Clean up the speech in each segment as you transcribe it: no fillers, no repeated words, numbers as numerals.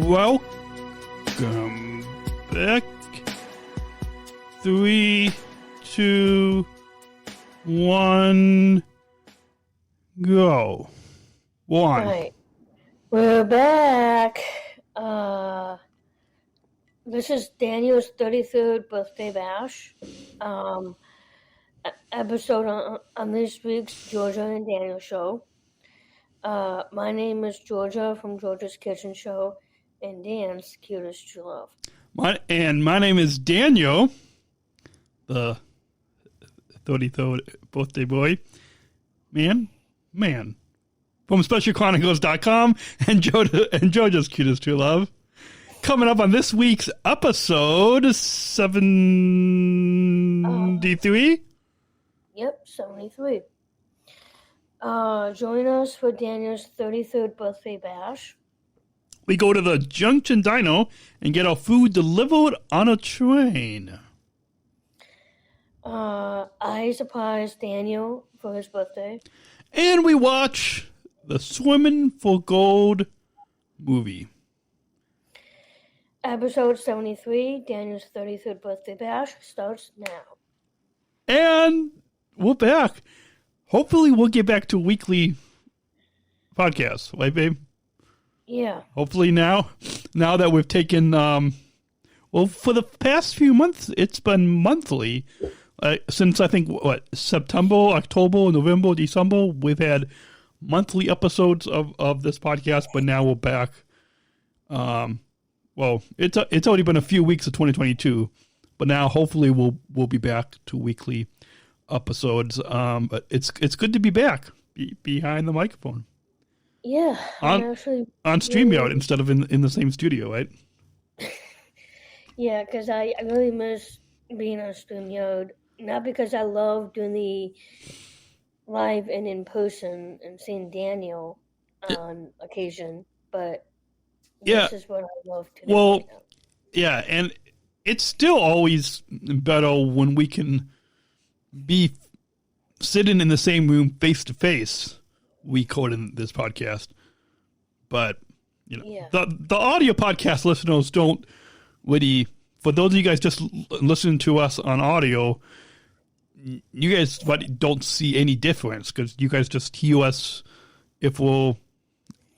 Welcome back. 3, 2, 1, go. One. Right. We're back. This is Daniel's 33rd birthday bash. Episode on this week's Georgia and Daniel show. My name is Georgia from Georgia's Kitchen Show and Dan's Cutest True Love. My name is Daniel, the 33rd birthday boy. Man. From SpecialChronicles.com and Georgia's Cutest True Love. Coming up on this week's episode 73. Yep, 73. Join us for Daniel's 33rd birthday bash. We go to the Junction Diner and get our food delivered on a train. I surprised Daniel for his birthday. And we watch the Swimming for Gold movie. Episode 73, Daniel's 33rd birthday bash, starts now. And we're back. Hopefully we'll get back to weekly podcasts, right, babe? Yeah. Hopefully now that we've taken, for the past few months, it's been monthly. Since I think, September, October, November, December, we've had monthly episodes of this podcast, but now we're back. It's already been a few weeks of 2022, but now hopefully we'll be back to weekly episodes. But it's good to be back behind the microphone. Yeah. On StreamYard instead of in the same studio, right? Yeah, because I really miss being on StreamYard. Not because I love doing the live and in person and seeing Daniel on occasion, but this is what I love to do. Well, yeah, and it's still always better when we can be sitting in the same room face to face. We code in this podcast, but the audio podcast listeners don't really. For those of you guys just listening to us on audio, you guys don't see any difference because you guys just hear us if we're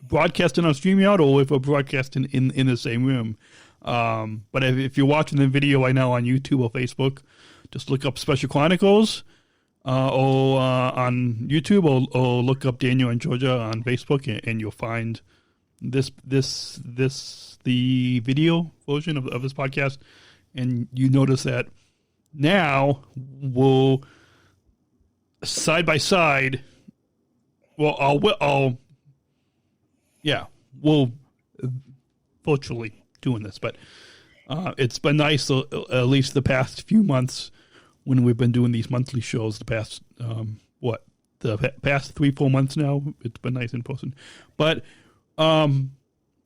broadcasting on StreamYard or if we're broadcasting in the same room. But if you're watching the video right now on YouTube or Facebook, just look up Special Chronicles or on YouTube or look up Daniel and Georgia on Facebook and you'll find the video version of this podcast, and you notice that now we'll side by side. We'll virtually doing this, but it's been nice at least the past few months when we've been doing these monthly shows. The past past 3-4 months now, it's been nice in person, but. A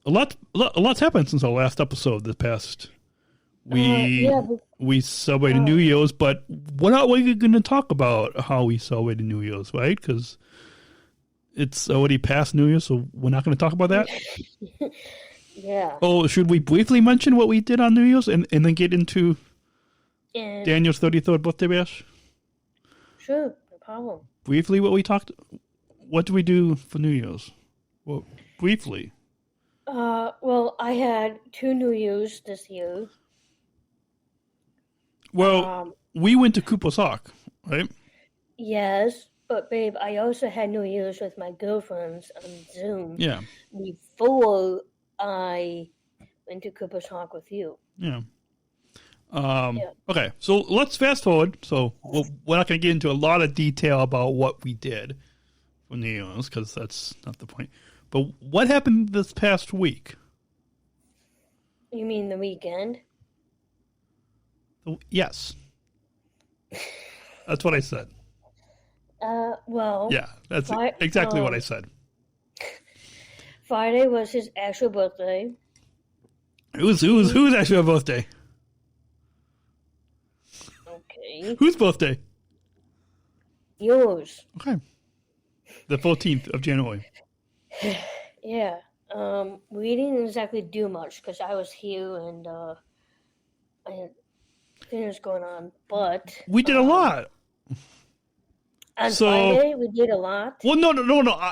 lot's happened since our last episode. This past we celebrated New Year's, but we're not really going to talk about how we celebrated New Year's, right? Because it's already past New Year's, so we're not going to talk about that. Yeah. Oh, should we briefly mention what we did on New Year's and then get into Daniel's 33rd birthday bash? Sure, no problem. Briefly, what did we do for New Year's? Well, briefly. Well, I had 2 New Year's this year. Well, we went to Cooper's Hawk, right? Yes, but babe, I also had New Year's with my girlfriends on Zoom. Yeah. Before I went to Cooper's Hawk with you. Yeah. Okay, so let's fast forward. So we're not going to get into a lot of detail about what we did for New Year's because that's not the point. But what happened this past week? You mean the weekend? Yes. That's what I said. Well... Yeah, that's exactly what I said. Friday was his actual birthday. Whose actual birthday? Okay. Whose birthday? Yours. Okay. The 14th of January. Yeah. We didn't exactly do much because I was here and I had things going on. But We did a lot. on So, Friday, we did a lot. well, no.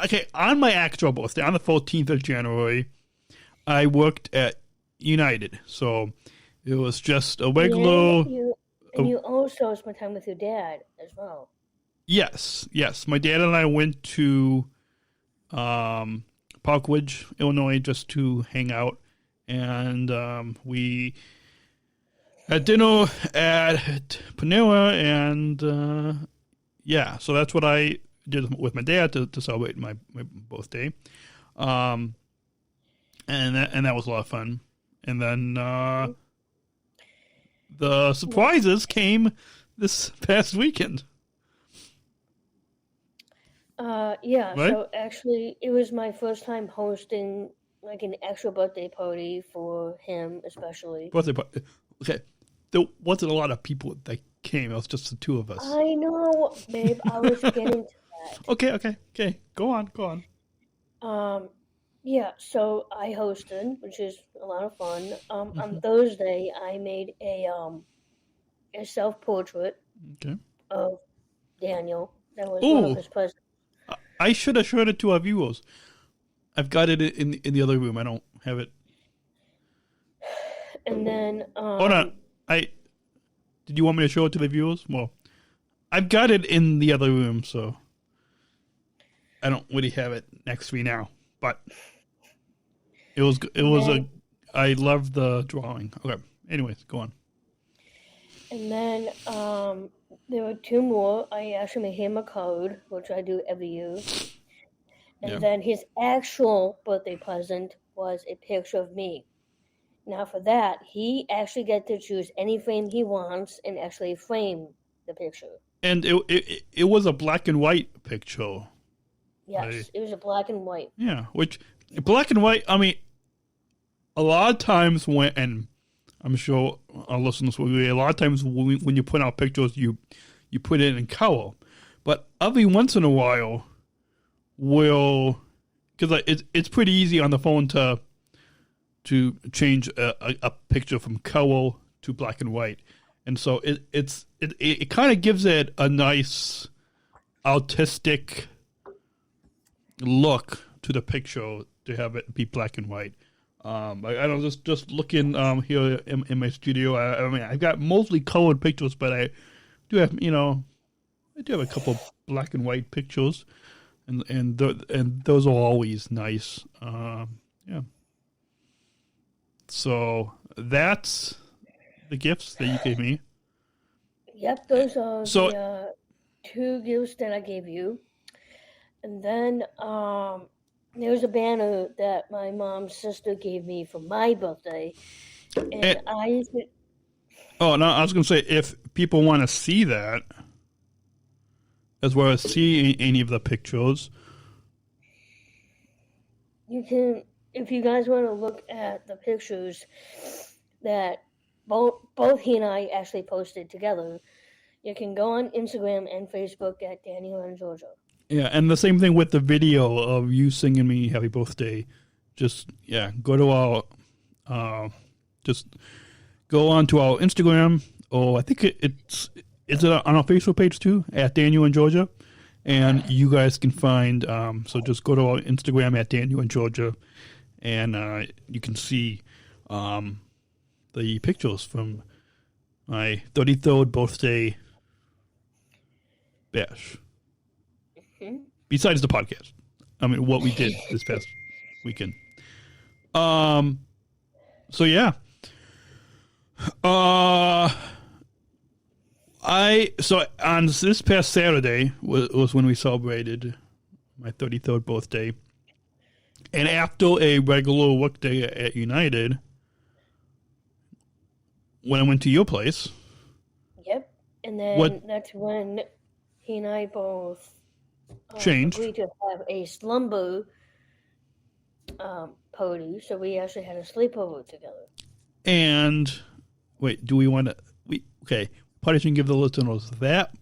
Okay, on my actual birthday, on the 14th of January, I worked at United. So it was just a regular. And you also spent time with your dad as well. Yes. My dad and I went to Parkwood, Illinois, just to hang out, and we had dinner at Panera, and yeah, so that's what I did with my dad to celebrate my birthday, and that was a lot of fun. And then the surprises came this past weekend. Yeah, Right? so actually, it was my first time hosting like an actual birthday party for him, especially. Birthday party. Okay, there wasn't a lot of people that came. It was just the two of us. I know, babe. I was getting to that. Okay. Go on. Yeah. So I hosted, which is a lot of fun. On Thursday, I made a self-portrait Okay. of Daniel. That was one of his presents. I should have showed it to our viewers. I've got it in the other room. I don't have it. And then Hold on. Did you want me to show it to the viewers? Well, I've got it in the other room, so I don't really have it next to me now. But I love the drawing. Okay. Anyways, go on. And then there were two more. I actually made him a code, which I do every year. And then his actual birthday present was a picture of me. Now for that, he actually gets to choose any frame he wants and actually frame the picture. And it was a black and white picture. Yes, it was a black and white. Yeah, which black and white, I mean, a lot of times and I'm sure our listeners will agree, a lot of times when you put out pictures, you put it in color. But every once in a while, because it's pretty easy on the phone to change a picture from color to black and white. And so it kind of gives it a nice artistic look to the picture to have it be black and white. I don't just looking here in my studio. I mean, I've got mostly colored pictures, but I do have a couple of black and white pictures, and those are always nice. Yeah. So that's the gifts that you gave me. Yep, those are the two gifts that I gave you. And then there was a banner that my mom's sister gave me for my birthday. And I was going to say, if people want to see that, as well as see any of the pictures, you can, if you guys want to look at the pictures that both he and I actually posted together, you can go on Instagram and Facebook at Daniel and Georgia. Yeah, and the same thing with the video of you singing me happy birthday. Just, go to our, just go on to our Instagram, or I think is it on our Facebook page too, at Daniel and Georgia? And you guys can find, so just go to our Instagram at Daniel and Georgia, and you can see the pictures from my 33rd birthday bash. Besides the podcast, I mean, what we did this past weekend. So yeah. So on this past Saturday was when we celebrated my 33rd birthday, and after a regular work day at United, when I went to your place. Yep, and then that's when he and I both changed. Agreed to have a slumber party, so we actually had a sleepover together. And wait, do we want to? Okay. Probably shouldn't give the listeners that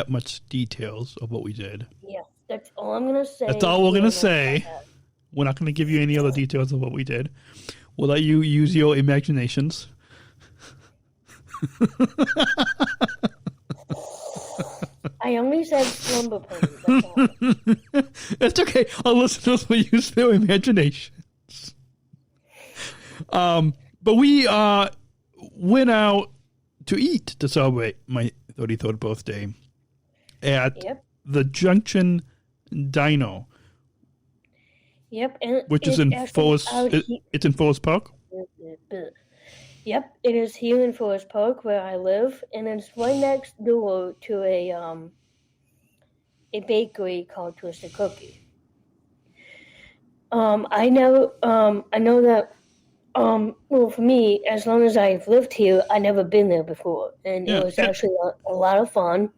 much details of what we did. Yeah, that's all I'm gonna say. That's all we're gonna say. we're not going to give you any other details of what we did. We'll let you use your imaginations. I only said slumber party. That's all. It's okay. Our listeners will use their imaginations. But we went out to eat to celebrate my 33rd birthday at the Junction Diner. Yep, and which is in Forest. It's in Forest Park. Yep, it is here in Forest Park where I live, and it's right next door to a bakery called Twisted Cookie. I know that. Well, for me, as long as I've lived here, I've never been there before, and it was actually a lot of fun.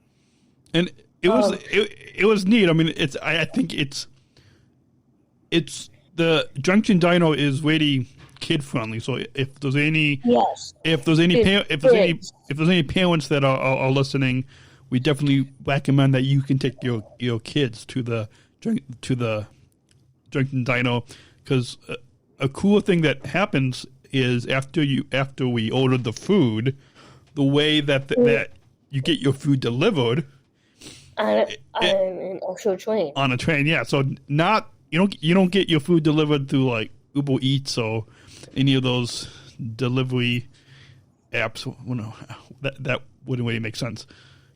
And it was it was neat. I mean, I think it's the Junction Diner is really kid friendly. So if there's any parents that are listening, we definitely recommend that you can take your kids to the Junction Diner, because a cool thing that happens is after we ordered the food, the way that you get your food delivered on an actual train. On a train, yeah. So you don't get your food delivered through like Uber Eats or any of those delivery apps. Well, no, that wouldn't really make sense,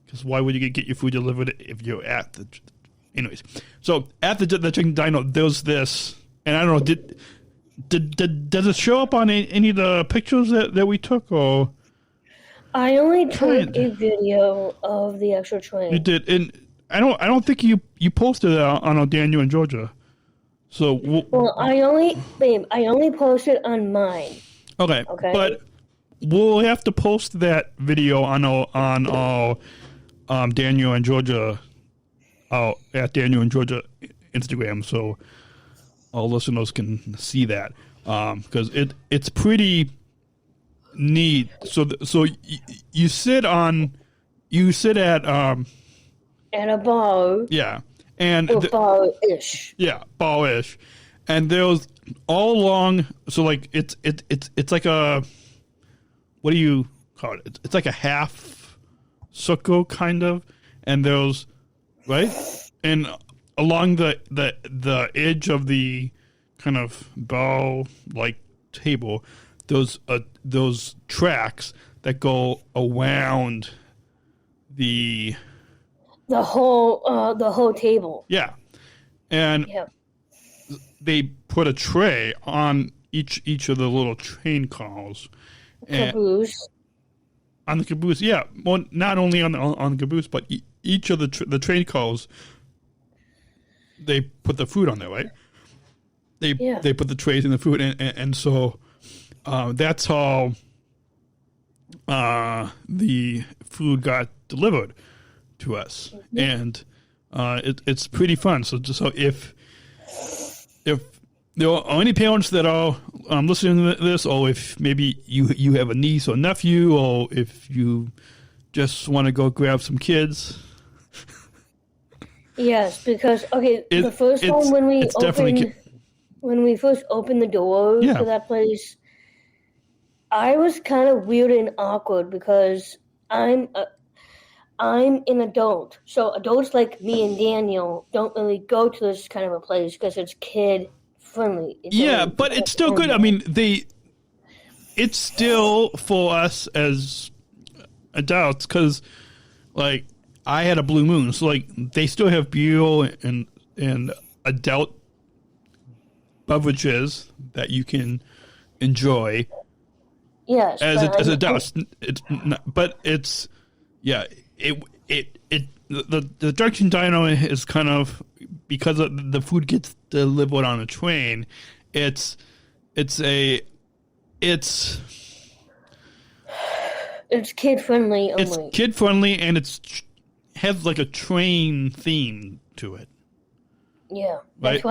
because why would you get your food delivered if you're at the? Anyways, so at the Junction Diner, there's this, and I don't know, does it show up on any of the pictures that we took, or? I only took a video of the actual train. You did, and I don't think you posted it on Daniel in Georgia. So I only posted on mine. Okay, but we'll have to post that video on our Daniel and Georgia, at Daniel and Georgia Instagram, so our listeners can see that, because it's pretty neat. So you sit at a bar. Yeah. And bar-ish. Yeah, bar-ish. And there's all along, so like it's like a, what do you call it? It's like a half circle kind of, and there's, right? And along the edge of the kind of bar like table, those tracks that go around the whole table. Yeah. And they put a tray on each of the little train cars. Caboose. On the caboose, yeah. Well, not only on the caboose, but each of the train cars, they put the food on there, right? They put the trays in the food, and so that's how the food got delivered to us, and it's pretty fun. So if there are any parents that are listening to this, or if maybe you have a niece or nephew, or if you just want to go grab some kids. Yes, because the first time when we first opened the door to that place, I was kind of weird and awkward because I'm an adult, so adults like me and Daniel don't really go to this kind of a place because it's kid friendly. But it's still good. I mean, it's still for us as adults, because like I had a Blue Moon, so like they still have beer and adult beverages that you can enjoy. Yes, as adults, the Junction Diner is kind of, because the food gets delivered on a train. It's kid friendly only. It's kid friendly, and has like a train theme to it. Yeah, right?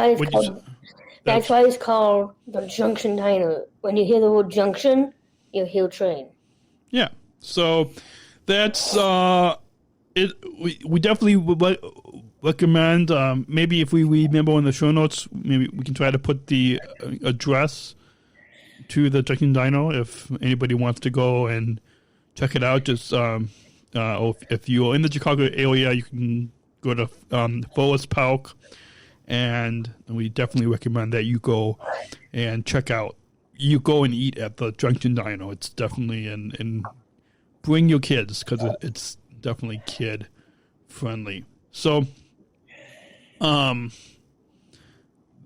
That's why it's called the Junction Diner. When you hear the word junction, you hear train. Yeah. So that's We definitely would recommend, maybe if we remember in the show notes, maybe we can try to put the address to the Junction Diner if anybody wants to go and check it out. Just or if you're in the Chicago area, you can go to Forest Park, and we definitely recommend that you go and check out. You go and eat at the Junction Diner. It's definitely and bring your kids because it's definitely kid friendly. So, that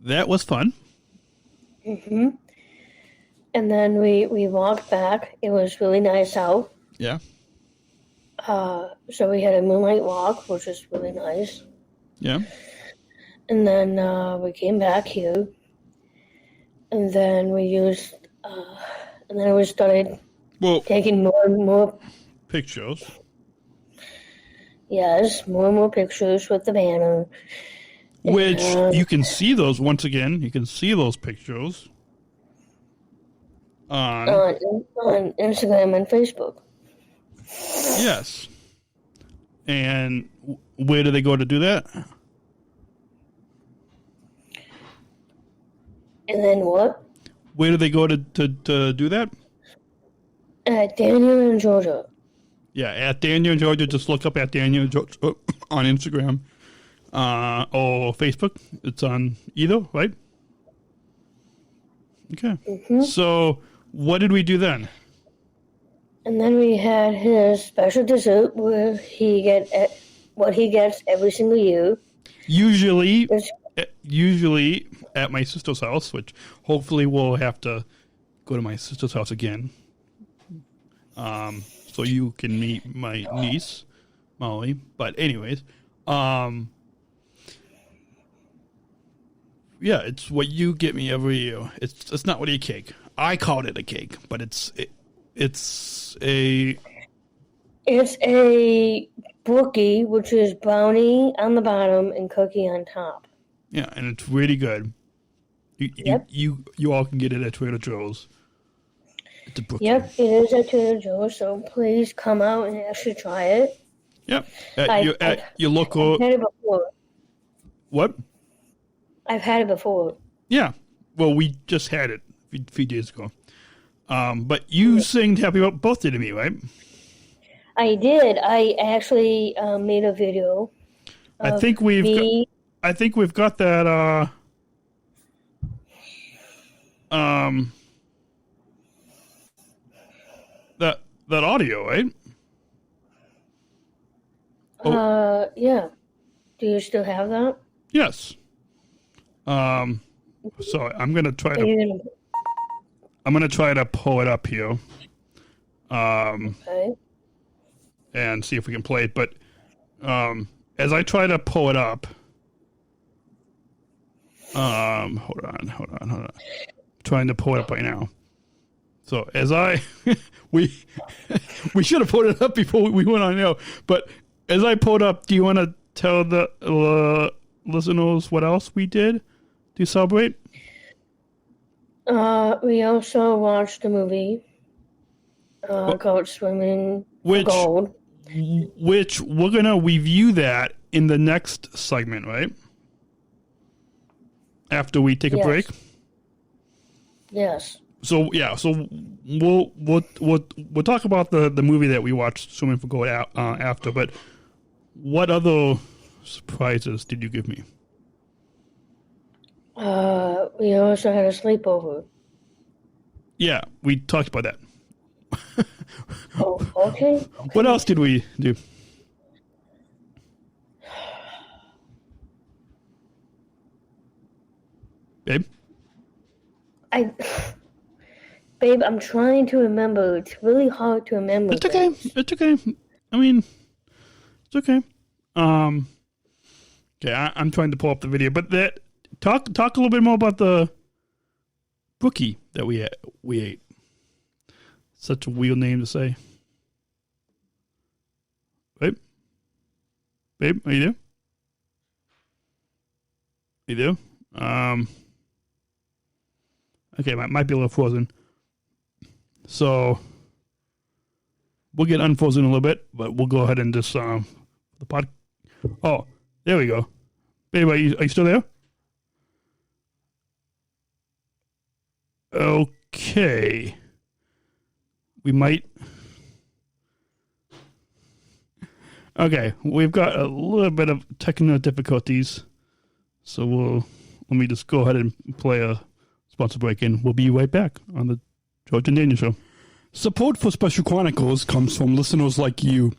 was fun. Mm-hmm. And then we walked back. It was really nice out. Yeah. So we had a moonlight walk, which was really nice. Yeah. And then we came back here. And then we started taking more and more pictures. Yes, more and more pictures with the banner. Which you can see those once again. You can see those pictures on Instagram and Facebook. Yes. And where do they go to do that? And then what? Where do they go to do that? At Daniel in Georgia. Yeah, at Daniel in Georgia. Just look up at Daniel in Georgia on Instagram or Facebook. It's on either, right? Okay. Mm-hmm. So what did we do then? And then we had his special dessert where he gets every single year. Usually at my sister's house, which hopefully we'll have to go to my sister's house again. So you can meet my niece, Molly. But anyways, yeah, it's what you get me every year. It's not really a cake. I called it a cake, but it's a brookie, which is brownie on the bottom and cookie on top. Yeah, and it's really good. You all can get it at Trader Joe's. It's a brookie. Yep, it is at Trader Joe's, so please come out and actually try it. Yep, at your local. I've had it before. What? I've had it before. Yeah, well, we just had it a few days ago. But you sang Happy Birthday to me, right? I did. I actually made a video. I think we've got that. That audio, right? Yeah. Do you still have that? Yes. So I'm gonna try to pull it up here. Okay. And see if we can play it. But as I try to pull it up, hold on. I'm trying to pull it up right now. So as we should have pulled it up before we went on air. But as I pulled up, do you want to tell the listeners what else we did to celebrate? We also watched a movie called Swimming for Gold. Which we're going to review that in the next segment, right? After we take a break? Yes. So we'll talk about the movie that we watched, Swimming for Gold, after. But what other surprises did you give me? We also had a sleepover. Yeah, we talked about that. Oh, okay. What else did we do? Babe? Babe, I'm trying to remember. It's really hard to remember. It's okay. It's okay. I mean, it's okay. Okay, I'm trying to pull up the video, but talk a little bit more about the brookie that we ate. Such a weird name to say. Babe, are you there? You there? Okay, might be a little frozen. So we'll get unfrozen a little bit, but we'll go ahead and just The pod. Oh, there we go. Babe, are you still there? Okay. We might. Okay, we've got a little bit of technical difficulties, so let me just go ahead and play a sponsor break, and we'll be right back on the George and Daniel Show. Support for Special Chronicles comes from listeners like you.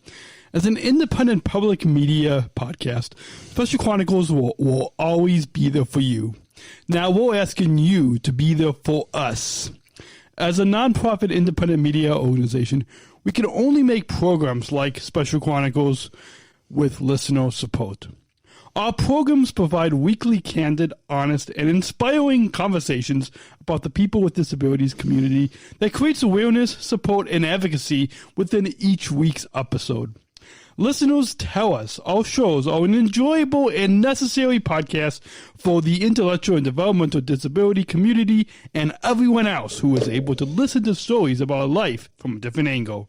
As an independent public media podcast, Special Chronicles will always be there for you. Now we're asking you to be there for us. As a nonprofit independent media organization, we can only make programs like Special Chronicles with listener support. Our programs provide weekly, candid, honest, and inspiring conversations about the people with disabilities community that creates awareness, support, and advocacy within each week's episode. Listeners tell us our shows are an enjoyable and necessary podcast for the intellectual and developmental disability community and everyone else who is able to listen to stories about life from a different angle.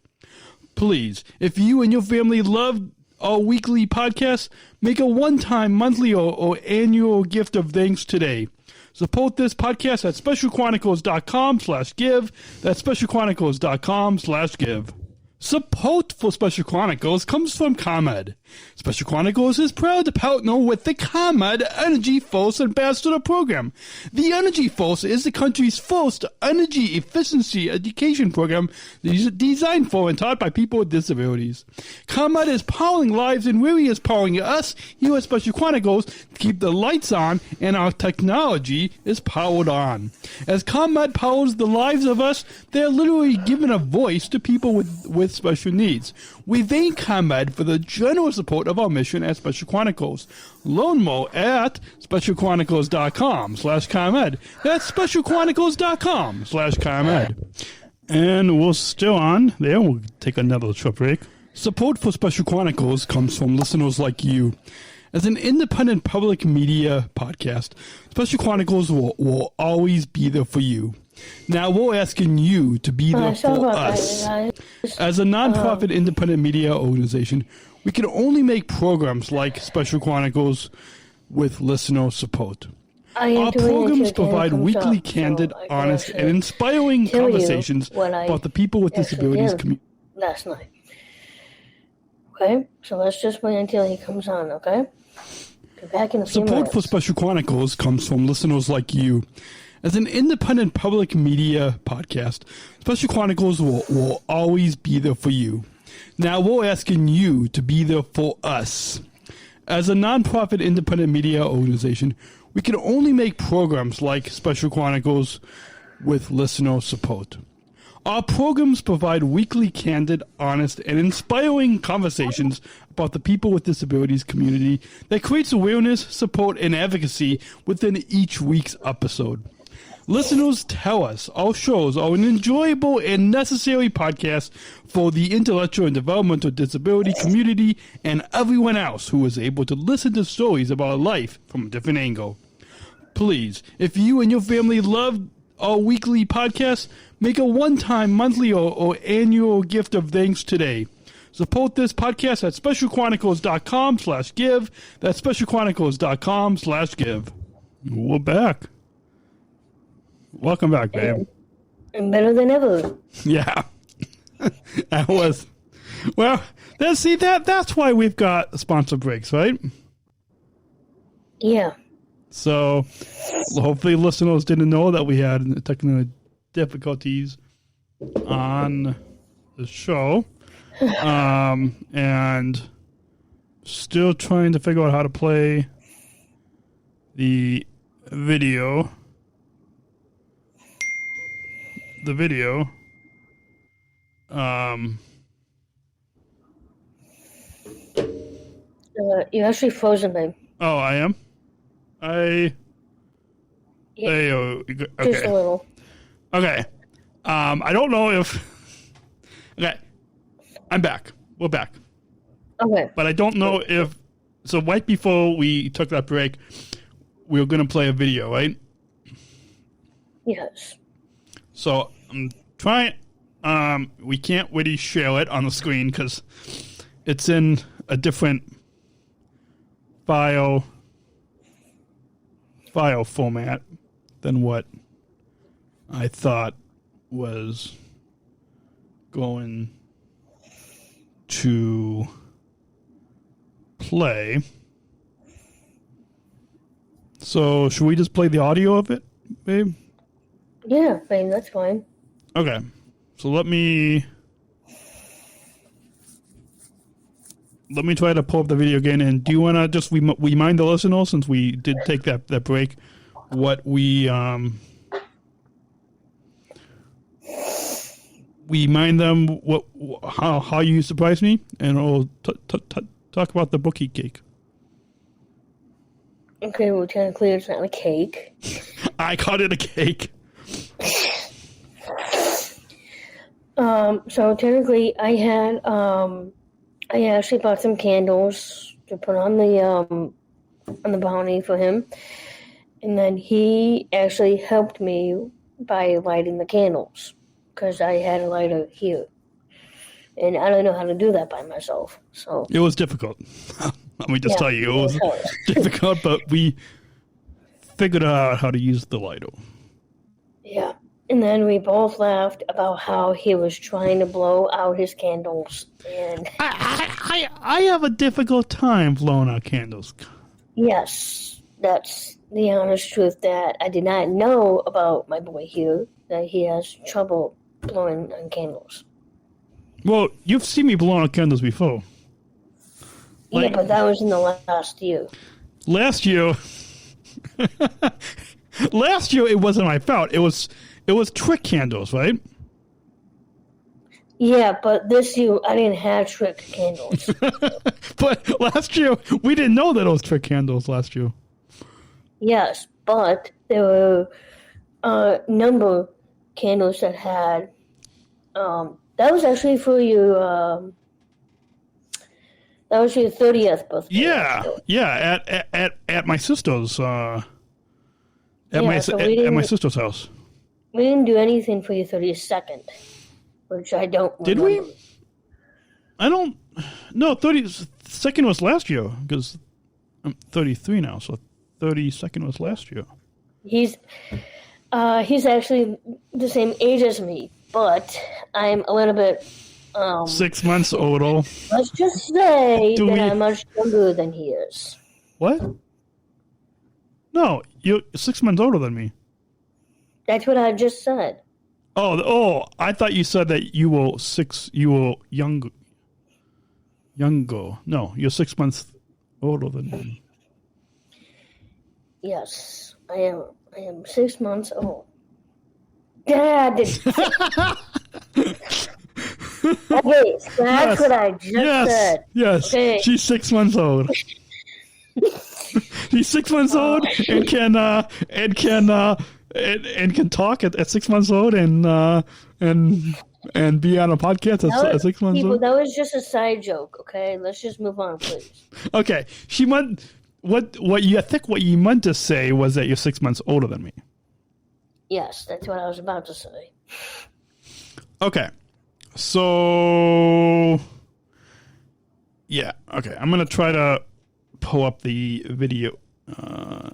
Please, if you and your family love our weekly podcast, make a one-time, monthly, or annual gift of thanks today. Support this podcast at specialchronicles.com/give. That's specialchronicles.com/give. Support for Special Chronicles comes from ComEd. Special Chronicles is proud to partner with the ComEd Energy Force Ambassador Program. The Energy Force is the country's first energy efficiency education program designed for and taught by people with disabilities. ComEd is powering lives and really is powering us here at Special Chronicles to keep the lights on and our technology is powered on. As ComEd powers the lives of us, they're literally giving a voice to people with special needs. We thank ComEd for the generous support of our mission at Special Chronicles. Learn more at specialchronicles.com/ComEd. That's specialchronicles.com/ComEd. And we're still on there. We'll take another short break. Support for Special Chronicles comes from listeners like you. As an independent public media podcast, Special Chronicles will always be there for you. Now we're asking you to be there for us. As a nonprofit independent media organization, we can only make programs like Special Chronicles with listener support. Our programs provide weekly, candid, honest, and inspiring conversations about the people with disabilities community. Last night. Okay, so let's just wait until he comes on, okay? Be back in a few minutes. Support for Special Chronicles comes from listeners like you. As an independent public media podcast, Special Chronicles will always be there for you. Now we're asking you to be there for us. As a nonprofit independent media organization, we can only make programs like Special Chronicles with listener support. Our programs provide weekly, candid, honest, and inspiring conversations about the people with disabilities community that creates awareness, support, and advocacy within each week's episode. Listeners tell us our shows are an enjoyable and necessary podcast for the intellectual and developmental disability community and everyone else who is able to listen to stories about life from a different angle. Please, if you and your family love our weekly podcast, make a one-time, monthly, or annual gift of thanks today. Support this podcast at specialchronicles.com/give. That's specialchronicles.com/give. We're back. Welcome back, babe. And better than ever. Yeah. That was... Well, that's why we've got sponsor breaks, right? Yeah. So, hopefully listeners didn't know that we had technical difficulties on the show. And still trying to figure out how to play the video. You're actually frozen, babe. Oh, I am? Yeah, okay. just a little. Okay. I don't know if... Okay. I'm back. We're back. Okay. But I don't know if... So right before we took that break, we were going to play a video, right? Yes. So I'm trying... we can't really share it on the screen because it's in a different file format than what I thought was going to play. So, should we just play the audio of it, babe? Yeah, babe, that's fine. Okay. So let me try to pull up the video again. And do you want to just remind the listeners, since we did take that break, what we remind them how you surprised me, and we'll talk about the bookie cake. Okay, well, technically it's not a cake. I called it a cake. So technically I actually bought some candles to put on the bounty for him. And then he actually helped me by lighting the candles, because I had a lighter here. And I don't know how to do that by myself. So it was difficult. Let me just tell you, it was difficult, but we figured out how to use the lighter. Yeah. And then we both laughed about how he was trying to blow out his candles. And I have a difficult time blowing out candles. Yes, that's the honest truth, that I did not know about my boy here, that he has trouble blowing on candles. Well, you've seen me blow out candles before. Yeah, but that was in the last year. Last year, it wasn't my fault. It was trick candles, right? Yeah, but this year I didn't have trick candles. But last year, we didn't know that it was trick candles last year. Yes, but there were a number candles that had. That was actually for your. That was your 30th birthday. Yeah, at my sister's. At my sister's house. We didn't do anything for your 32nd, which I don't remember. Did we? I don't. No, 32nd was last year, because I'm 33 now, so 32nd was last year. He's actually the same age as me, but I'm a little bit 6 months older. Let's just say I'm much younger than he is. What? No, you're 6 months older than me. That's what I just said. Oh! I thought you said that you were younger. No, you're 6 months older than me. Yes, I am 6 months old. Dad. Okay, that's what I just said. Yes, okay. She's 6 months old. She's 6 months old and can talk at 6 months old and be on a podcast at 6 months old. That was just a side joke. Okay, let's just move on, please. Okay, she meant what you meant to say was that you're 6 months older than me. Yes, that's what I was about to say. Okay. So, yeah, okay. I'm going to try to pull up the video.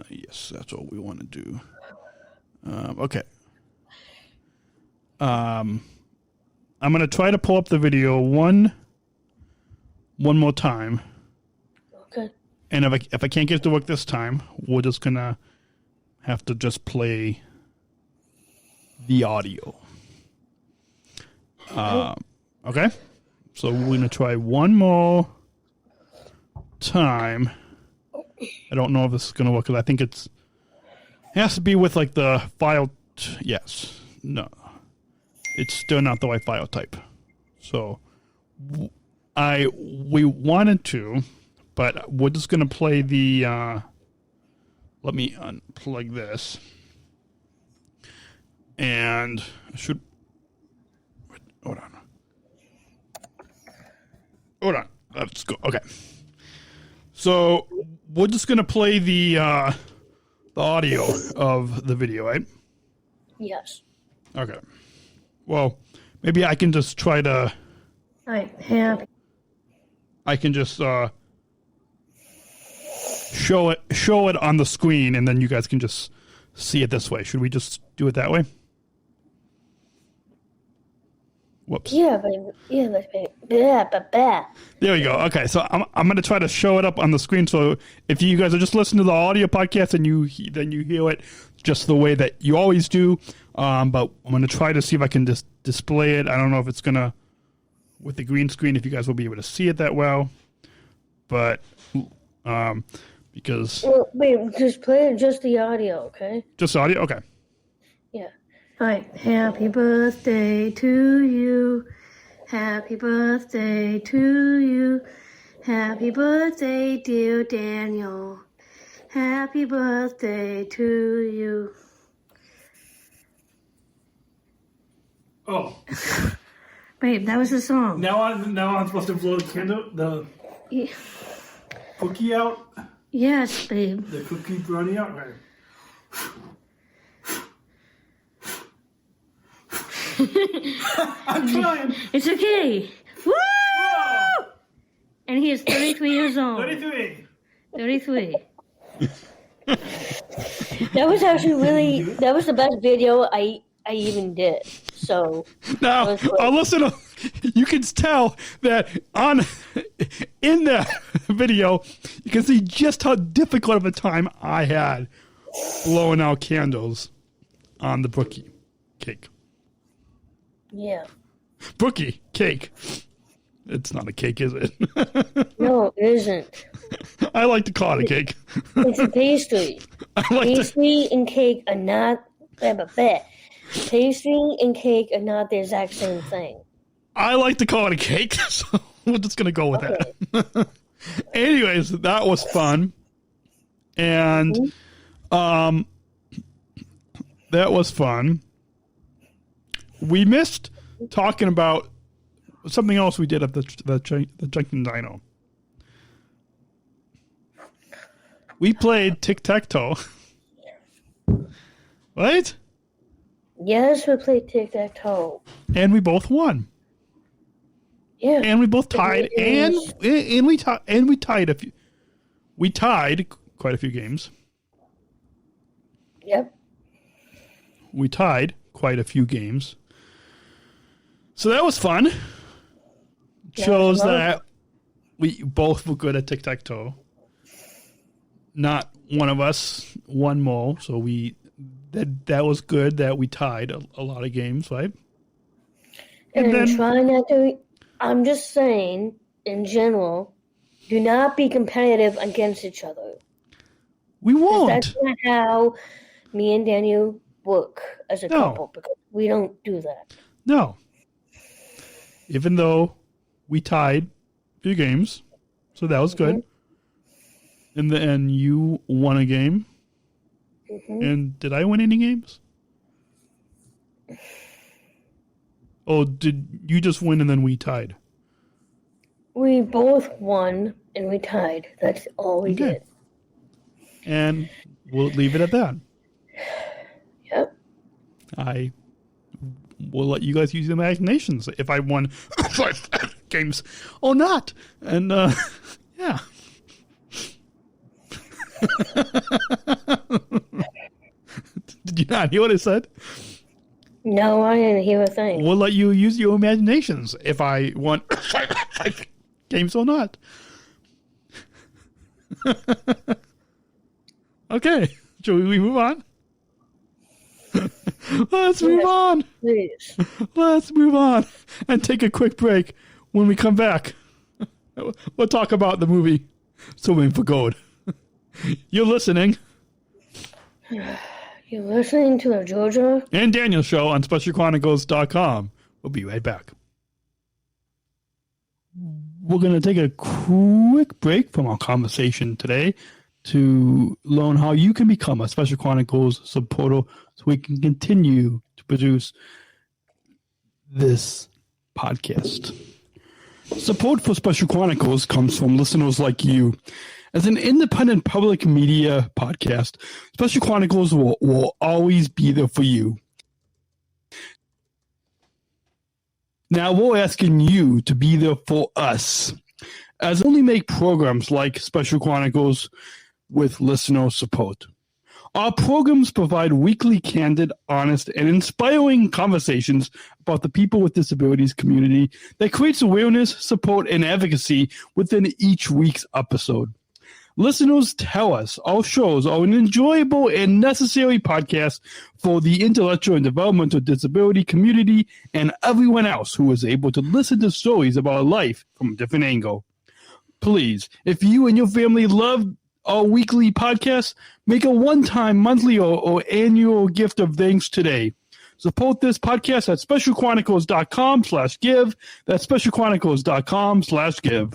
Yes, that's what we want to do. Okay. I'm going to try to pull up the video one more time. Okay. And if I can't get it to work this time, we're just going to have to just play the audio. Okay, so we're going to try one more time. I don't know if this is going to work, because I think it has to be with like the file. Yes. No. It's still not the right file type. So we wanted to, but we're just going to play the, let me unplug this. And I should, hold on. Let's go. Okay. So we're just going to play the audio of the video, right? Yes. Okay. Well, maybe I can just try to. I can just show it on the screen, and then you guys can just see it this way. Should we just do it that way? Whoops. Yeah, that's bad. There we go. Okay, so I'm going to try to show it up on the screen. So if you guys are just listening to the audio podcast, and then you hear it just the way that you always do. But I'm going to try to see if I can just display it. I don't know if it's going to, with the green screen, if you guys will be able to see it that well. But because wait, just play just the audio, okay? Just audio, okay. Yeah. All right. Happy birthday to you. Happy birthday to you. Happy birthday, dear Daniel. Happy birthday to you. Oh, Babe, that was the song. now I'm supposed to blow the cookie out. Yes, babe. The cookie brownie out, right? I'm trying. It's okay. Woo! Whoa! And he is 33 years old. 33. 33. That was actually that was the best video I even did. So now, listen, you can tell that in that video, you can see just how difficult of a time I had blowing out candles on the Brookie cake. Yeah. Brookie cake. It's not a cake, is it? No, it isn't. I like to call it a cake. It's a pastry. Pastry and cake are not Pastry and cake are not the exact same thing. I like to call it a cake, so we're just going to go with that. Anyways, that was fun. And that was fun. We missed talking about something else we did at the Junction Diner. We played tic-tac-toe. Right? Yes, we played tic-tac-toe. And we both won. Yeah. And we both tied, and we tied a few. We tied quite a few games. Yep. We tied quite a few games. So that was fun. Shows that we both were good at tic-tac-toe. Not one of us won more, so that was good that we tied a lot of games, right? And then try not to. I'm just saying, in general, do not be competitive against each other. We won't. That's not how me and Daniel work as a couple, because we don't do that. No. Even though we tied a few games, so that was good. In the end, you won a game. And did I win any games? Oh, did you just win and then we tied? We both won and we tied. That's all we did. And we'll leave it at that. Yep. I will let you guys use your imaginations if I won 5 games or not. And, yeah. Did you not hear what I said? No, I didn't hear a thing. We'll let you use your imaginations if I won 5 games or not. Okay, shall we move on? Let's move on. Please. Let's move on and take a quick break. When we come back, we'll talk about the movie Swimming for Gold. You're listening. You're listening to the Georgia and Daniel Show on SpecialChronicles.com. We'll be right back. We're going to take a quick break from our conversation today to learn how you can become a Special Chronicles supporter so we can continue to produce this podcast. Support for Special Chronicles comes from listeners like you. As an independent public media podcast, Special Chronicles will always be there for you. Now we're asking you to be there for us. As we only make programs like Special Chronicles with listener support. Our programs provide weekly, candid, honest, and inspiring conversations about the people with disabilities community that creates awareness, support, and advocacy within each week's episode. Listeners tell us our shows are an enjoyable and necessary podcast for the intellectual and developmental disability community and everyone else who is able to listen to stories about life from a different angle. Please, if you and your family love our weekly podcast, make a one-time, monthly, or annual gift of thanks today. Support this podcast at specialchronicles.com/give. That's specialchronicles.com/give.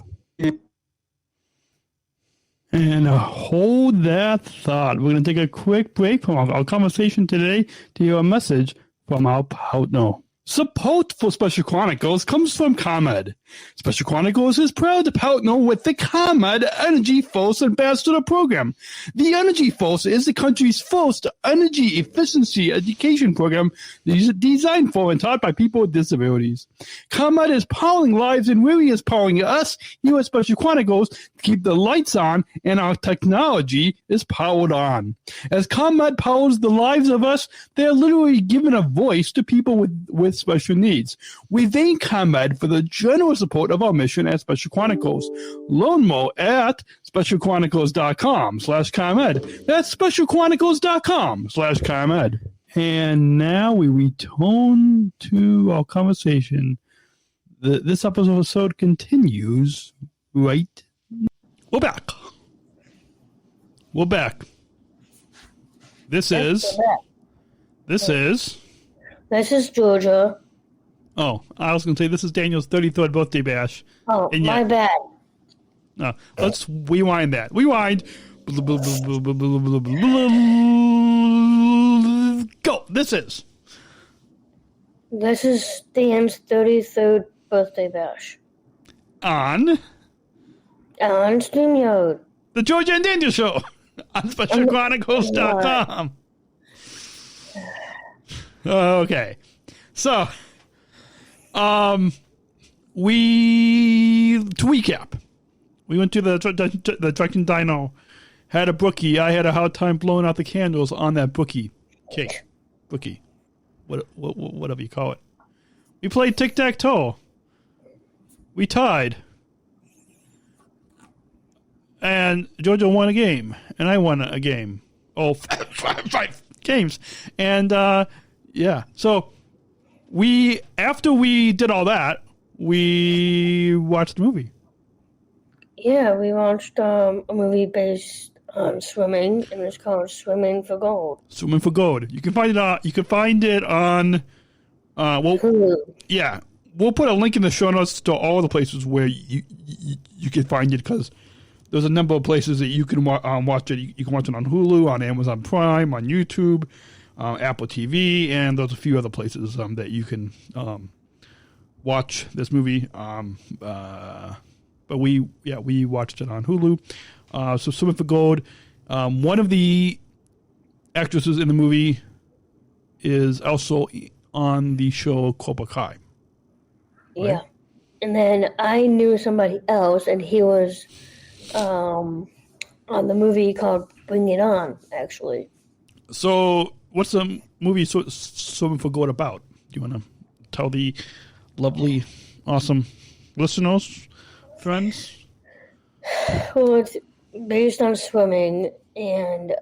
And hold that thought. We're going to take a quick break from our conversation today to hear a message from our partner. Support for Special Chronicles comes from ComEd. Special Chronicles is proud to partner with the ComEd Energy Force Ambassador Program. The Energy Force is the country's first energy efficiency education program designed for and taught by people with disabilities. ComEd is powering lives and really is powering us here at Special Chronicles to keep the lights on and our technology is powered on. As ComEd powers the lives of us, they're literally giving a voice to people with special needs. We thank ComEd for the generous support of our mission at Special Chronicles. Learn more at specialchronicles.com/ComEd. That's specialchronicles.com/ComEd. And now we return to our conversation. This episode continues right now. We're back. This is Georgia. Oh, I was going to say this is Daniel's 33rd birthday bash. Oh, my bad. No, let's rewind that. Rewind. Go. This is Dan's 33rd birthday bash. On StreamYard. the Georgia and Daniel Show on SpecialChronicles.com. Okay. So, to recap, we went to the Junction Diner, had a brookie. I had a hard time blowing out the candles on that brookie cake. Brookie. Whatever you call it. We played tic-tac-toe. We tied. And Georgia won a game, and I won a game. Oh, five games. And, yeah. So after we did all that, we watched the movie. Yeah, we watched a movie based on swimming, and it's called Swimming for Gold. Swimming for Gold. You can find it on Hulu. Yeah. We'll put a link in the show notes to all the places where you can find it, because there's a number of places that you can watch it. You can watch it on Hulu, on Amazon Prime, on YouTube, Apple TV, and there's a few other places that you can watch this movie. But we watched it on Hulu. So Swimming for Gold. One of the actresses in the movie is also on the show Cobra Kai. Right? Yeah. And then I knew somebody else, and he was on the movie called Bring It On, actually. So what's the movie Swimming for Gold about? Do you want to tell the lovely, awesome listeners, friends? Well, it's based on swimming, and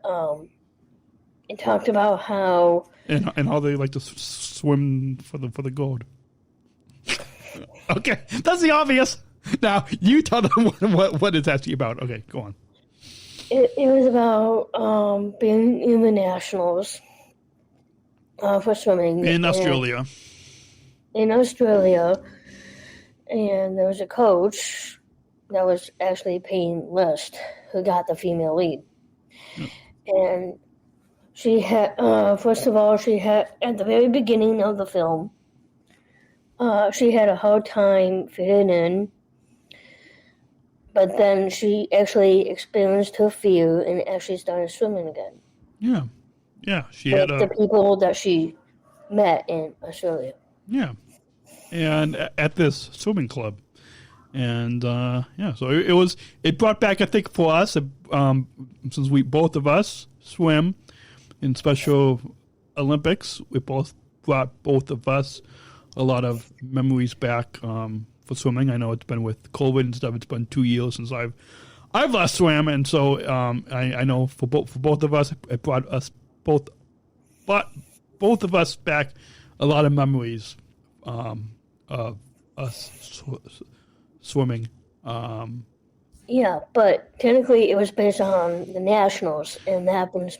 it talked about how and how they like to swim for the gold. Okay, that's the obvious. Now you tell them what it's actually about. Okay, go on. it was about being in the nationals for swimming In Australia. In Australia, and there was a coach that was actually Payne List who got the female lead. And she had, first of all, she had, at the very beginning of the film, she had a hard time fitting in, but then she actually experienced her fear and actually started swimming again. Yeah. Yeah. She with had the people that she met in Australia. Yeah. And at this swimming club. And so it brought back, I think, for us, since both of us swim in Special Olympics, it brought both of us a lot of memories back for swimming. I know it's been with COVID and stuff. It's been 2 years since I've last swam, and so I know for both of us, it brought us both of us back a lot of memories of us swimming. Yeah, but technically it was based on the Nationals, and that happens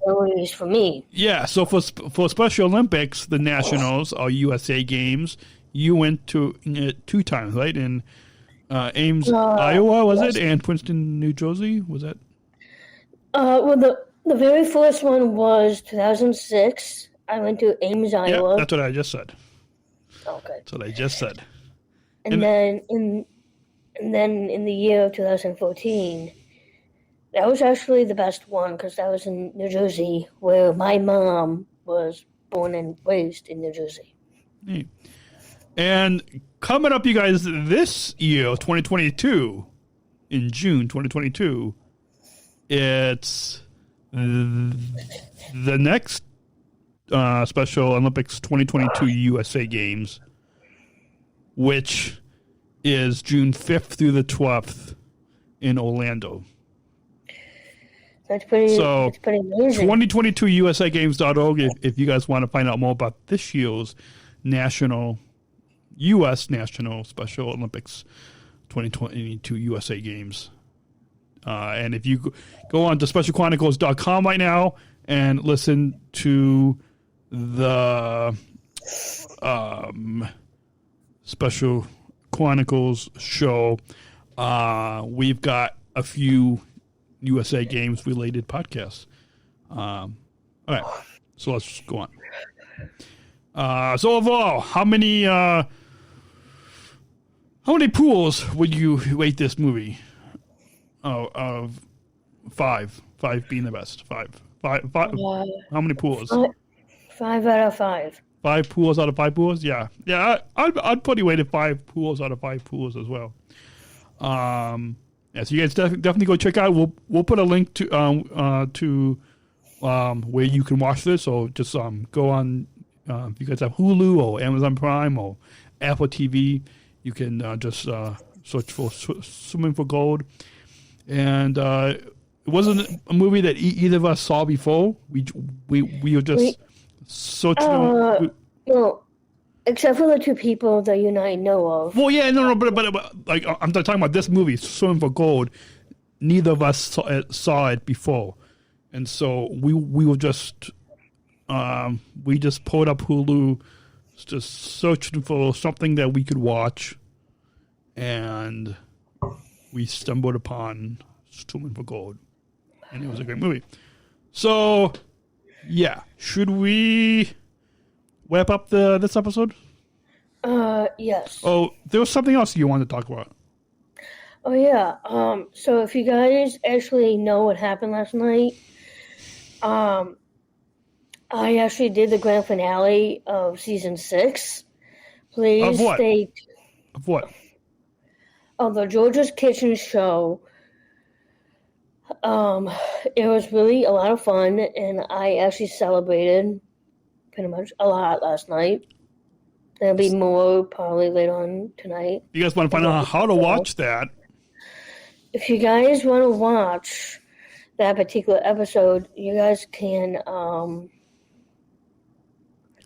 memories for me. Yeah, so for Special Olympics, the Nationals or USA Games, you went to 2 times, right? In Ames, Iowa, was it? And Princeton, New Jersey, was that? Well, the very first one was 2006. I went to Ames, Iowa. Yeah, that's what I just said. Okay. That's what I just said. And then in the year of 2014, that was actually the best one because that was in New Jersey, where my mom was born and raised in New Jersey. Neat. And coming up, you guys, this year, 2022, in June 2022, it's the next Special Olympics 2022 USA Games, which is June 5th through the 12th in Orlando. That's pretty amazing. 2022USAGames.org if you guys want to find out more about this year's U.S. National Special Olympics 2022 USA Games. And if you go on to SpecialChronicles.com right now and listen to the Special Chronicles show, we've got a few USA Games related podcasts. All right, so let's go on. So overall, how many pools would you rate this movie? Of 5 being the best. Five. How many pools? 5 out of 5. 5 pools out of 5 pools? Yeah. I'd put it weighted 5 pools out of 5 pools as well. So you guys definitely go check out. We'll put a link to where you can watch this. So just go on if you guys have Hulu or Amazon Prime or Apple TV. You can just search for Swimming for Gold. And it wasn't a movie that either of us saw before. We were just searching. Well, except for the 2 people that you and I know of. Well, yeah, no, but like I'm talking about this movie, Swimming for Gold. Neither of us saw it before, and so we were just we just pulled up Hulu, just searching for something that we could watch, and we stumbled upon Swimming for Gold, and it was a great movie. So, yeah, should we wrap up this episode? Yes. Oh, there was something else you wanted to talk about. Oh, yeah. So if you guys actually know what happened last night, I actually did the grand finale of season 6. Please Of what? stay... Of what? Of the Georgia's Kitchen show. It was really a lot of fun, and I actually celebrated pretty much a lot last night. There'll be more probably later on tonight. You guys want to find out how to watch that? If you guys want to watch that particular episode, you guys can...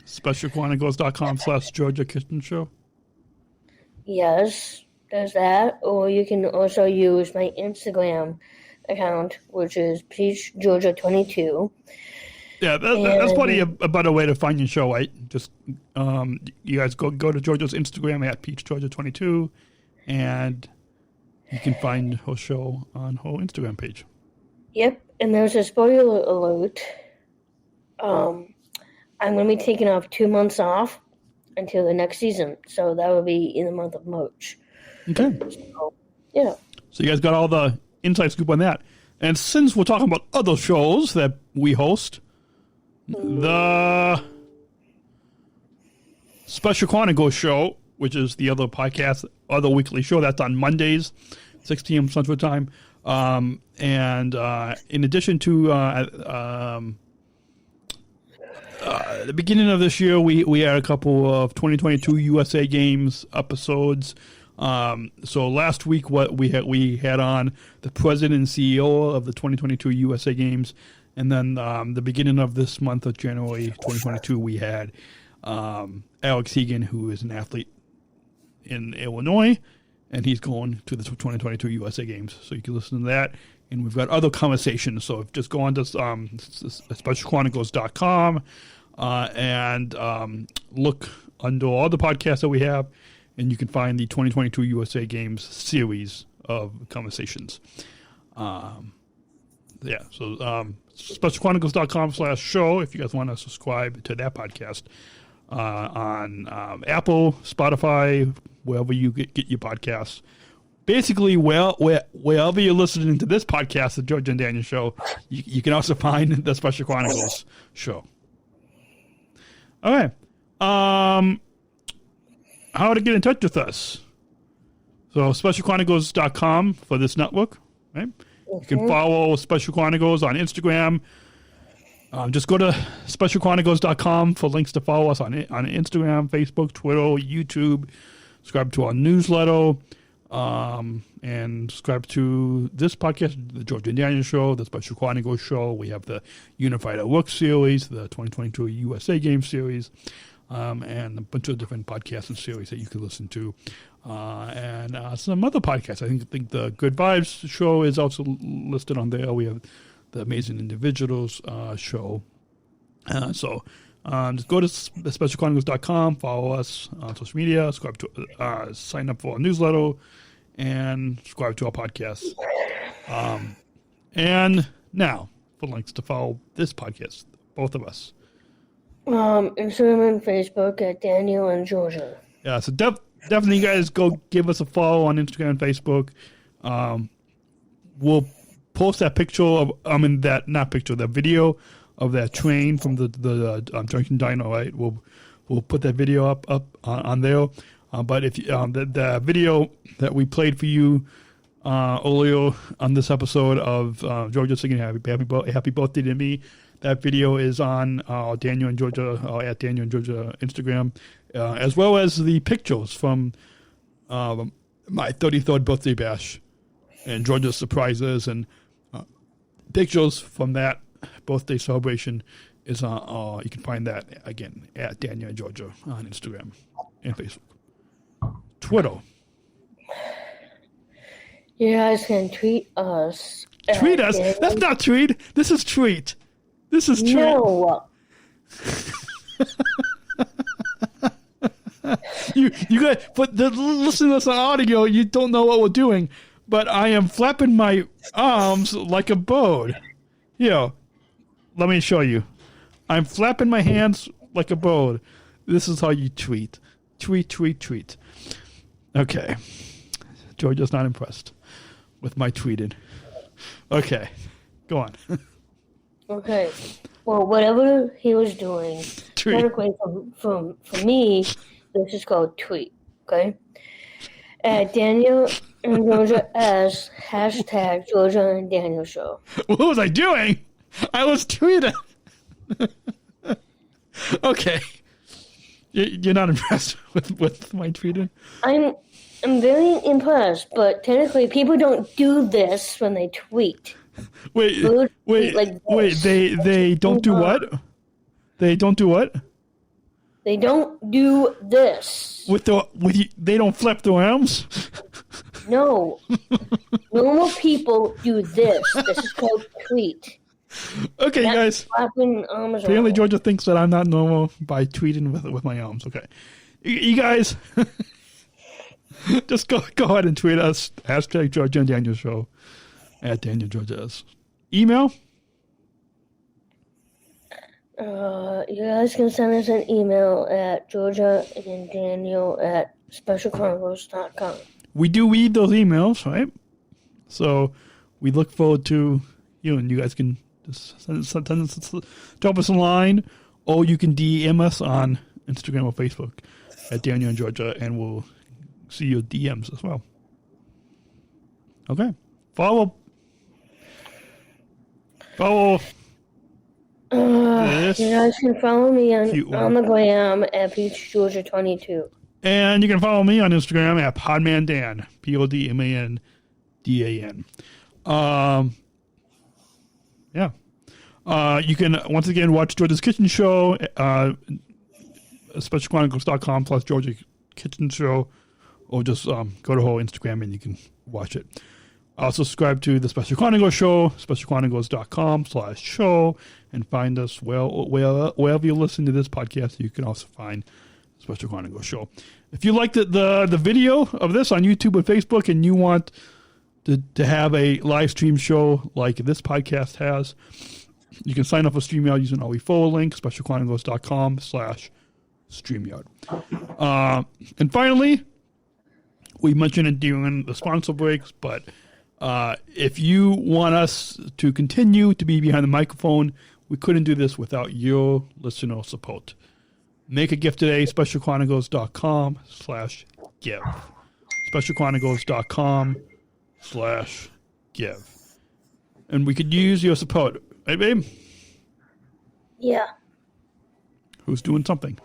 SpecialChronicles.com/Georgia Kitchen Show. Yes, there's that. Or you can also use my Instagram account, which is PeachGeorgia22. Yeah, that's probably a better way to find your show, right? Just you guys go to Georgia's Instagram at PeachGeorgia22, and you can find her show on her Instagram page. Yep, and there's a spoiler alert. I'm going to be taking off 2 months off until the next season, so that will be in the month of March. Okay. So, yeah. So you guys got all the inside scoop on that. And since we're talking about other shows that we host, the Special Chronicles show which is the other podcast, other weekly show. That's on Mondays, 6 p.m. Central Time. And in addition to the beginning of this year, we had a couple of 2022 USA Games episodes. So last week, what we had on the president and CEO of the 2022 USA Games, and then the beginning of this month of January 2022, we had Alex Egan, who is an athlete in Illinois, and he's going to the 2022 USA Games. So you can listen to that. And we've got other conversations. So just go on to SpecialChronicles.com and look under all the podcasts that we have, and you can find the 2022 USA Games series of conversations. So SpecialChronicles.com/show if you guys want to subscribe to that podcast on Apple, Spotify, wherever you get your podcasts. Basically, wherever you're listening to this podcast, the Georgia and Daniel Show, you can also find the Special Chronicles show. All right. How to get in touch with us. So, SpecialChronicles.com for this network. Right? You can follow Special Chronicles on Instagram. Just go to SpecialChronicles.com for links to follow us on Instagram, Facebook, Twitter, YouTube. Subscribe to our newsletter. And subscribe to this podcast, the Georgia and Daniel Show, the Special Chronicles Show. We have the Unified at Work series, the 2022 USA Games series, and a bunch of different podcasts and series that you can listen to. And some other podcasts. I think the Good Vibes Show is also listed on there. We have the Amazing Individuals show. Just go to SpecialChronicles.com, follow us on social media, subscribe to, sign up for our newsletter, and subscribe to our podcast. And now, for links to follow this podcast, both of us. Instagram and Facebook at Daniel and Georgia. Yeah, so definitely, you guys go give us a follow on Instagram and Facebook. We'll post that picture of, that video of that train from the Junction Diner, right? We'll put that video up on there. But if the video that we played for you earlier on this episode of Georgia singing happy birthday to me, that video is on Daniel and Georgia at Daniel and Georgia Instagram, as well as the pictures from my 33rd birthday bash and Georgia's surprises, and pictures from that birthday celebration is you can find that again at Daniel and Georgia on Instagram and Facebook. Twitter. You guys can tweet us. Tweet us? That's not tweet. This is tweet. This is tweet. No. you guys, but listening to us on audio, you don't know what we're doing. But I am flapping my arms like a bird. Here, let me show you. I'm flapping my hands like a bird. This is how you tweet. Tweet, tweet, tweet. Okay. Georgia's not impressed with my tweeting. Okay. Go on. Okay. Well, whatever he was doing, technically for me, this is called tweet. Okay? At Daniel and Georgia as hashtag Georgia and Daniel Show. What was I doing? I was tweeting. Okay. You're not impressed with my tweeting? I'm very impressed, but technically people don't do this when they tweet. Wait, they don't do what? They don't do what? They don't do this. They don't flip their arms? No. Normal people do this. This is called tweet. Okay, guys. Apparently Georgia thinks that I'm not normal by tweeting with my arms. Okay. You guys, just go ahead and tweet us. Hashtag Georgia and Daniel Show at Daniel Georgia's. Email? You guys can send us an email at GeorgiaandDaniel@SpecialChronicles.com. We do read those emails, right? So we look forward to you, and you guys can just drop us a line, or you can DM us on Instagram or Facebook. at Daniel and Georgia, and we'll see your DMs as well. Okay. Follow. This. You guys can follow me on the gram at PeachGeorgia22. And you can follow me on Instagram at PodmanDan, PodmanDan. Yeah. You can, once again, watch Georgia's Kitchen Show, SpecialChronicles.com/Georgia Kitchen Show, or just go to her Instagram and you can watch it. Also subscribe to the Special Chronicles Show, SpecialChronicles.com/show, and find us wherever you listen to this podcast. You can also find the Special Chronicles Show. If you liked the video of this on YouTube or Facebook and you want to have a live stream show like this podcast has, you can sign up for StreamYard using our referral link, SpecialChronicles.com/StreamYard. And finally, we mentioned it during the sponsor breaks, but if you want us to continue to be behind the microphone, we couldn't do this without your listener support. Make a gift today, SpecialChronicles.com/give. SpecialChronicles.com/give. And we could use your support. Right, babe? Yeah. Who's doing something?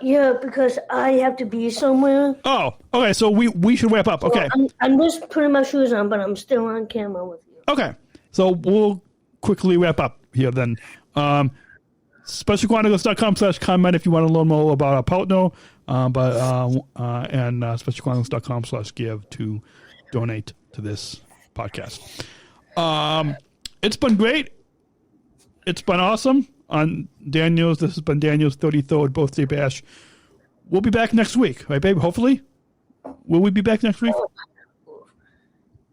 Yeah, because I have to be somewhere. Oh, okay, so we should wrap up. Okay. Well, I'm just putting my shoes on, but I'm still on camera with you. Okay, so we'll quickly wrap up here then. SpecialChronicles.com/comment if you want to learn more about our partner, and SpecialChronicles.com/give to donate to this podcast. It's been great. It's been awesome. This has been Daniel's 33rd birthday bash. We'll be back next week, right, babe? Hopefully. Will we be back next week?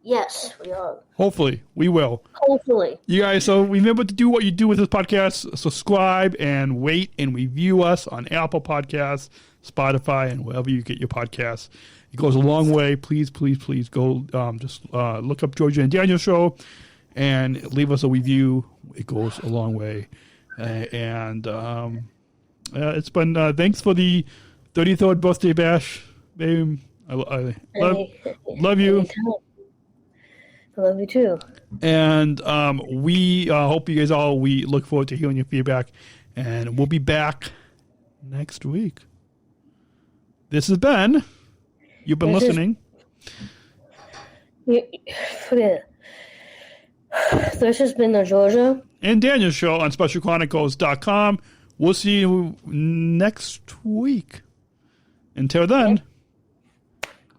Yes, we are. Hopefully, we will. Hopefully. You guys, so remember to do what you do with this podcast. Subscribe and rate and review us on Apple Podcasts, Spotify, and wherever you get your podcasts. It goes a long way. Please, please, please go look up Georgia and Daniel Show and leave us a review. It goes a long way. It's been thanks for the 33rd birthday bash, babe. I love you. I love you too. And we hope you guys we look forward to hearing your feedback, and we'll be back next week. This has been. You've been listening. Forget it. This has been the Georgia and Daniel Show on SpecialChronicles.com. We'll see you next week. Until then.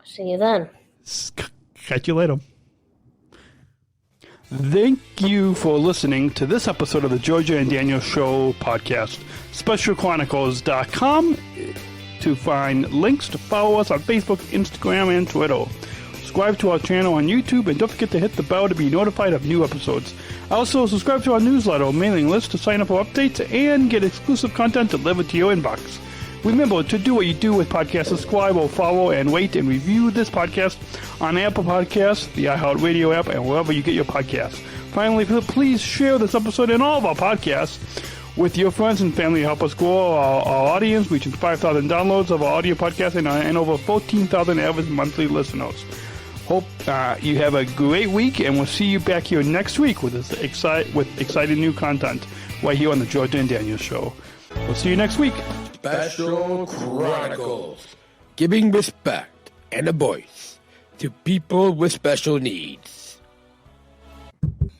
See you then. Catch you later. Thank you for listening to this episode of the Georgia and Daniel Show podcast. SpecialChronicles.com to find links to follow us on Facebook, Instagram, and Twitter. Subscribe to our channel on YouTube, and don't forget to hit the bell to be notified of new episodes. Also, subscribe to our newsletter or mailing list to sign up for updates and get exclusive content delivered to your inbox. Remember to do what you do with podcasts. Subscribe or follow and rate and review this podcast on Apple Podcasts, the iHeartRadio app, and wherever you get your podcasts. Finally, please share this episode and all of our podcasts with your friends and family to help us grow our audience, reaching 5,000 downloads of our audio podcast and over 14,000 average monthly listeners. Hope you have a great week, and we'll see you back here next week with exciting new content right here on the Georgia and Daniel Show. We'll see you next week. Special Chronicles, giving respect and a voice to people with special needs.